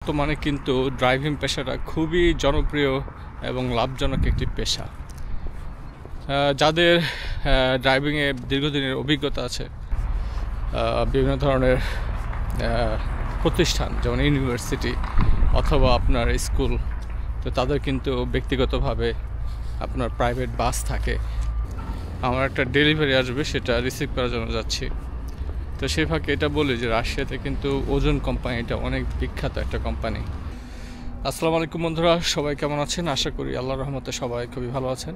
বর্তমানে কিন্তু ড্রাইভিং পেশাটা খুবই জনপ্রিয় এবং লাভজনক একটি পেশা। যাদের ড্রাইভিংয়ে দীর্ঘদিনের অভিজ্ঞতা আছে, বিভিন্ন ধরনের প্রতিষ্ঠান যেমন ইউনিভার্সিটি অথবা আপনার স্কুল, তো তাদের কিন্তু ব্যক্তিগতভাবে আপনার প্রাইভেট বাস থাকে। আমার একটা ডেলিভারি আসবে, সেটা রিসিভ করার জন্য যাচ্ছি। তো সেই ফাঁকে এটা বলি যে রাশিয়াতে কিন্তু ওজন কোম্পানিটা অনেক বিখ্যাত একটা কোম্পানি। আসসালামু আলাইকুম বন্ধুরা, সবাই কেমন আছেন? আশা করি আল্লাহর রহমতে সবাই খুবই ভালো আছেন।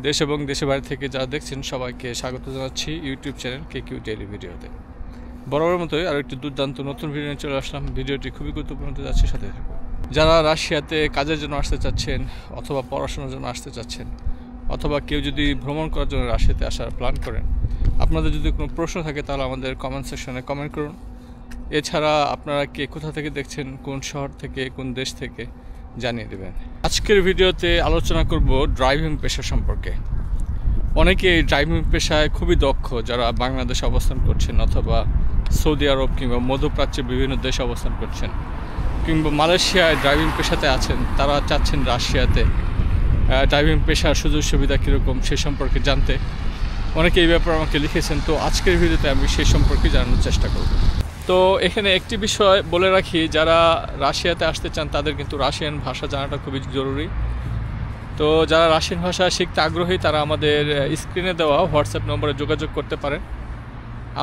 দেশ এবং দেশের বাইরে থেকে যারা দেখছেন সবাইকে স্বাগত জানাচ্ছি ইউটিউব চ্যানেল কেকিউ ডেইলি ভিডিওতে। বরাবরের মতোই আরও একটি দুর্দান্ত নতুন ভিডিও নিয়ে চলে আসলাম। ভিডিওটি খুবই গুরুত্বপূর্ণ হতে যাচ্ছে, সাথে থাকুন। যারা রাশিয়াতে কাজের জন্য আসতে চাচ্ছেন অথবা পড়াশোনার জন্য আসতে চাচ্ছেন অথবা কেউ যদি ভ্রমণ করার জন্য রাশিয়াতে আসার প্ল্যান করেন, আপনাদের যদি কোনো প্রশ্ন থাকে তাহলে আমাদের কমেন্ট সেকশনে কমেন্ট করুন। এছাড়া আপনারা কে কোথা থেকে দেখছেন, কোন শহর থেকে, কোন দেশ থেকে জানিয়ে দেবেন। আজকের ভিডিওতে আলোচনা করব ড্রাইভিং পেশা সম্পর্কে। অনেকে এই ড্রাইভিং পেশায় খুবই দক্ষ, যারা বাংলাদেশে অবস্থান করছেন অথবা সৌদি আরব কিংবা মধ্যপ্রাচ্যের বিভিন্ন দেশে অবস্থান করছেন কিংবা মালয়েশিয়ায় ড্রাইভিং পেশাতে আছেন, তারা চাচ্ছেন রাশিয়াতে ড্রাইভিং পেশার সুযোগ সুবিধা কীরকম সে সম্পর্কে জানতে। অনেকে এই ব্যাপারে আমাকে লিখেছেন, তো আজকের ভিডিওতে আমি সেই সম্পর্কে জানানোর চেষ্টা করব। তো এখানে একটি বিষয় বলে রাখি, যারা রাশিয়াতে আসতে চান তাদের কিন্তু রাশিয়ান ভাষা জানাটা খুবই জরুরি। তো যারা রাশিয়ান ভাষা শিখতে আগ্রহী তারা আমাদের স্ক্রিনে দেওয়া হোয়াটসঅ্যাপ নম্বরে যোগাযোগ করতে পারেন।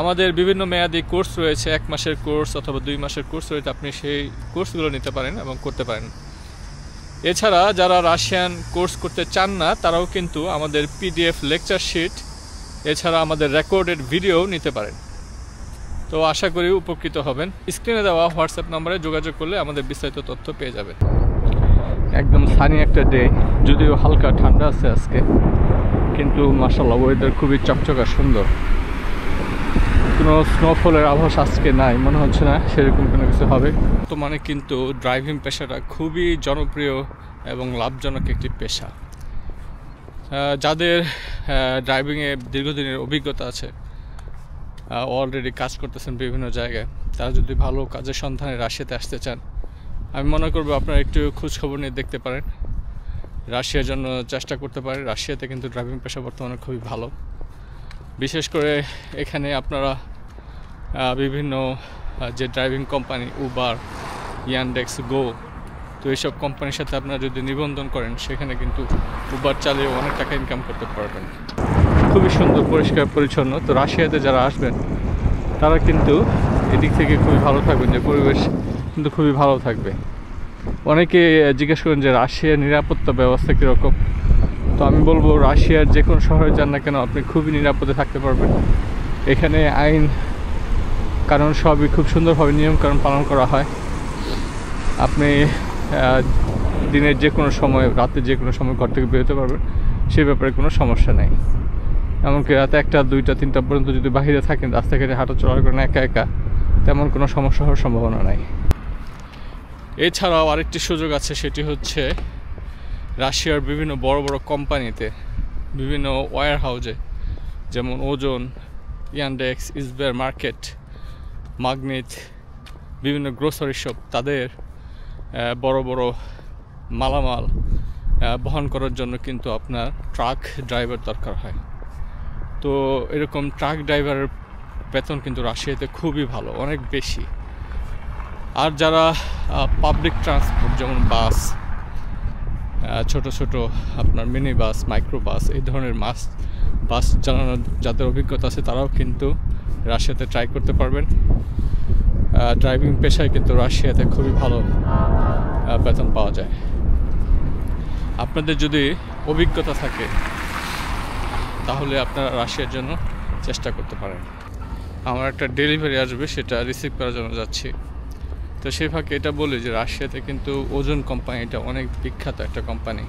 আমাদের বিভিন্ন মেয়াদি কোর্স রয়েছে, 1 মাসের কোর্স অথবা 2 মাসের কোর্স রয়েছে, আপনি সেই কোর্সগুলো নিতে পারেন এবং করতে পারেন। এছাড়া যারা রাশিয়ান কোর্স করতে চান না তারাও কিন্তু আমাদের পিডিএফ লেকচার শিট এছাড়া আমাদের রেকর্ডেড ভিডিও নিতে পারেন। তো আশা করি উপকৃত হবেন। স্ক্রিনে দেওয়া হোয়াটসঅ্যাপ নম্বরে যোগাযোগ করলে আমাদের বিস্তারিত তথ্য পেয়ে যাবেন। একদম সানি একটা ডে, যদিও হালকা ঠান্ডা আছে আজকে, কিন্তু মাশাআল্লাহ ওয়েদার খুবই চকচকা সুন্দর। কোনো স্নোফলের আভাস আজকে নাই, মনে হচ্ছে না সেরকম কোনো কিছু হবে। বর্তমানে কিন্তু ড্রাইভিং পেশাটা খুবই জনপ্রিয় এবং লাভজনক একটি পেশা। যাদের ড্রাইভিংয়ে দীর্ঘদিনের অভিজ্ঞতা আছে, অলরেডি কাজ করতেছেন বিভিন্ন জায়গায়, তারা যদি ভালো কাজের সন্ধানে রাশিয়াতে আসতে চান, আমি মনে করব আপনারা একটু খোঁজখবর নিয়ে দেখতে পারেন, রাশিয়ার জন্য চেষ্টা করতে পারেন। রাশিয়াতে কিন্তু ড্রাইভিং পেশা বর্তমানে খুবই ভালো। বিশেষ করে এখানে আপনারা বিভিন্ন যে ড্রাইভিং কোম্পানি উবার, ইয়ানডেক্স, গো, তো এইসব কোম্পানির সাথে আপনারা যদি নিবন্ধন করেন, সেখানে কিন্তু উবার চালিয়ে অনেক টাকা ইনকাম করতে পারবেন। খুবই সুন্দর, পরিষ্কার পরিচ্ছন্ন। তো রাশিয়াতে যারা আসবেন তারা কিন্তু এদিক থেকে খুবই ভালো থাকবেন, যে পরিবেশ কিন্তু খুবই ভালো থাকবে। অনেকে জিজ্ঞেস করেন যে রাশিয়ার নিরাপত্তা ব্যবস্থা কীরকম। তো আমি বলবো রাশিয়ার যে কোনো শহরে যান না কেন আপনি খুবই নিরাপদে থাকতে পারবেন। এখানে আইন কারণ সবই খুব সুন্দরভাবে নিয়মকানুন পালন করা হয়। আপনি দিনের যে কোনো সময়, রাতে যে কোনো সময় ঘর থেকে বেরোতে পারবেন, সেই ব্যাপারে কোনো সমস্যা নেই। এমনকি রাতে 1টা, 2টা, 3টা পর্যন্ত যদি বাইরে থাকেন, রাস্তাঘাটে হাঁটা চলা করেন একা একা, তেমন কোনো সমস্যা হওয়ার সম্ভাবনা নাই। এছাড়াও আরেকটি সুযোগ আছে, সেটি হচ্ছে রাশিয়ার বিভিন্ন বড় বড় কোম্পানিতে, বিভিন্ন ওয়্যার হাউজে, যেমন ওজন, ইয়ানডেক্স, ইসবের মার্কেট, মাগনিত, বিভিন্ন গ্রোসারি শপ, তাদের বড় বড় মালামাল বহন করার জন্য কিন্তু আপনার ট্রাক ড্রাইভার দরকার হয়। তো এরকম ট্রাক ড্রাইভারের বেতন কিন্তু রাশিয়াতে খুবই ভালো, অনেক বেশি। আর যারা পাবলিক ট্রান্সপোর্ট যেমন বাস, ছোট ছোট আপনার মিনি বাস, মাইক্রো বাস, এই ধরনের বাস চালানোর যাদের অভিজ্ঞতা আছে তারাও কিন্তু রাশিয়াতে ট্রাই করতে পারবেন। ড্রাইভিং পেশায় কিন্তু রাশিয়াতে খুবই ভালো বেতন পাওয়া যায়। আপনাদের যদি অভিজ্ঞতা থাকে তাহলে আপনারা রাশিয়ার জন্য চেষ্টা করতে পারেন। আমার একটা ডেলিভারি আসবে, সেটা রিসিভ করার জন্য যাচ্ছি। তো সেই ফাঁকে এটা বলি যে রাশিয়াতে কিন্তু ওজন কোম্পানিটা অনেক বিখ্যাত একটা কোম্পানি।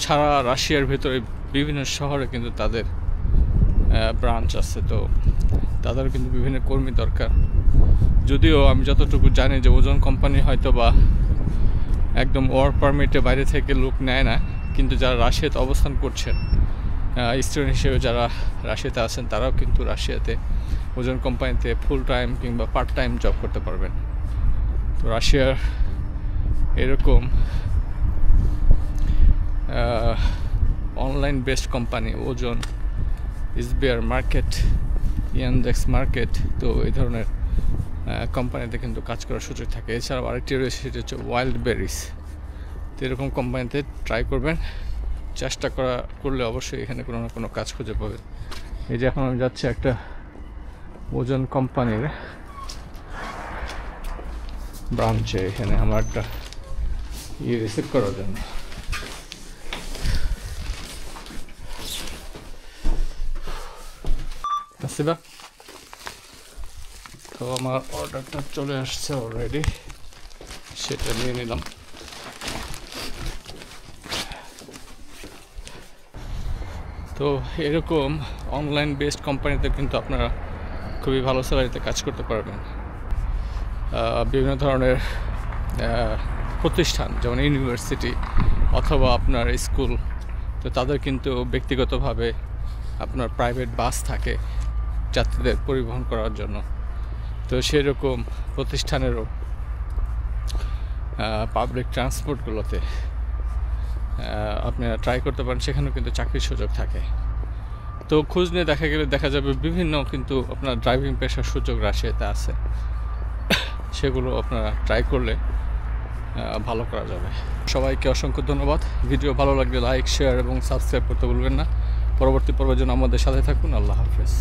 সারা রাশিয়ার ভেতরে বিভিন্ন শহরে কিন্তু তাদের ব্রাঞ্চ আছে। তো তাদের কিন্তু বিভিন্ন কর্মী দরকার। যদিও আমি যতটুকু জানি যে ওজন কোম্পানি হয়তো বা একদম ওয়ার্ক পারমিটে বাইরে থেকে লোক নেয় না, কিন্তু যারা রাশিয়াতে অবস্থান করছেন, স্টুডেন্ট হিসেবে যারা রাশিয়াতে আছেন, তারাও কিন্তু রাশিয়াতে ওজন কোম্পানিতে ফুল টাইম কিংবা পার্ট টাইম জব করতে পারবেন। তো রাশিয়ার এরকম অনলাইন বেসড কোম্পানি ওজন, ইসবিআর মার্কেট, ইয়ানডেক্স মার্কেট, তো এই ধরনের কোম্পানিতে কিন্তু কাজ করার সুযোগ থাকে। এছাড়াও আরেকটি রয়েছে, সেটা হচ্ছে ওয়াইল্ড বেরিজ। তো এরকম কোম্পানিতে ট্রাই করবেন, চেষ্টা করলে অবশ্যই এখানে কোনো না কোনো কাজ খুঁজে পাবেন। এই যে এখন আমি যাচ্ছি একটা ওজন কোম্পানির ব্রাঞ্চে, এখানে আমার একটা রিসিভ করার জন্য। আসিবা, তো আমার অর্ডারটা চলে আসছে অলরেডি, সেটা নিয়ে নিলাম। তো এরকম অনলাইন বেসড কোম্পানিতে কিন্তু আপনারা খুবই ভালো স্যালারিতে কাজ করতে পারবেন। বিভিন্ন ধরনের প্রতিষ্ঠান, যেমন ইউনিভার্সিটি অথবা আপনার স্কুল, তো তাদের কিন্তু ব্যক্তিগতভাবে আপনার প্রাইভেট বাস থাকে যাত্রীদের পরিবহন করার জন্য। তো সেরকম প্রতিষ্ঠানেরও পাবলিক ট্রান্সপোর্টগুলোতে আপনারা ট্রাই করতে পারেন, সেখানেও কিন্তু চাকরির সুযোগ থাকে। তো খোঁজ নিয়ে দেখা যাবে বিভিন্ন কিন্তু আপনার ড্রাইভিং পেশার সুযোগ রাশিয়াতে আছে, সেগুলো আপনারা ট্রাই করলে ভালো করা যাবে। সবাইকে অসংখ্য ধন্যবাদ। ভিডিও ভালো লাগলে লাইক, শেয়ার এবং সাবস্ক্রাইব করতে ভুলবেন না। পরবর্তী পর্বের জন্য আমাদের সাথে থাকুন। আল্লাহ হাফেজ।